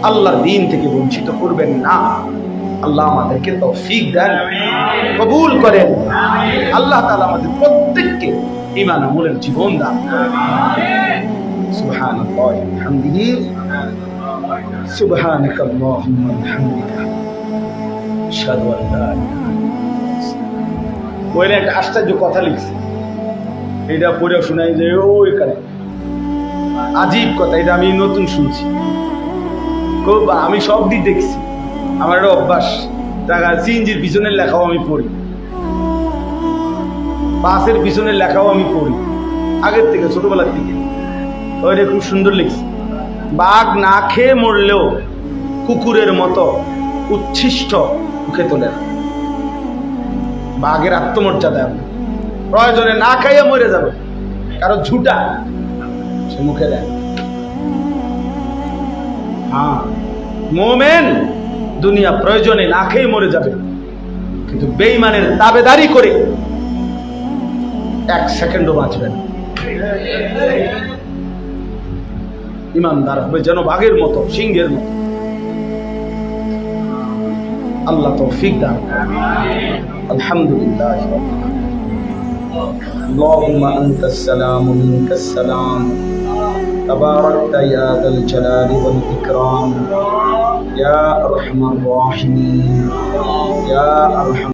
আল্লাহর দ্বীন থেকে বঞ্চিত করবেন না। আল্লাহ আমাদেরকে তৌফিক দেন, কবুল করেন। আল্লাহ তাআলা আমাদের প্রত্যেককে ঈমান আমলের জীবন দান করেন। সুবহানাল্লাহি ওয়া বিহামদিহি, সুবহানাকাল্লাহুম্মা ওয়া বিহামদিকা, আশহাদু আল লা ইলাহা ইল্লা। ওইটা একটা আশ্চর্য কথা লিখছে, এটা পড়ে শোনাই যে ওই কালে আজীব কথা, এটা আমি নতুন শুনছি। খুব আমি সব দিক দেখছি, আমার একটা অভ্যাস, টাকা সিএনজির পিছনের লেখাও আমি পড়ি, বাসের পিছনের লেখাও আমি পড়ি আগের থেকে, ছোটবেলার থেকে। ওইটা খুব সুন্দর লিখছে, বাঘ না খেয়ে মরলেও কুকুরের মতো উচ্ছিষ্ট মুখে তোলে না। বাঘের আত্মমর্যাদা, প্রয়োজনে না খাইয়ে মরে যাবে, কারো ঝুটা সে মুখে দেয়। হ্যাঁ, মোমেন দুনিয়া প্রয়োজনে না খেয়ে মরে যাবে, কিন্তু বেঈমানের তাবেদারি করে 1 সেকেন্ডও বাঁচবে না। ইমানদার হবে যেন বাঘের মতো, সিংহের মতো। আল্লাহ তৌফিক দান। আলহামদুলিল্লাহ। আল্লাহুম্মা আনতাস সালাম ওয়া মিনকাস সালাম, তাবারাকতা ইয়া যাল জালালি ওয়াল ইকরাম, ইয়া আরহামার রাহিমিন, ইয়া আরহাম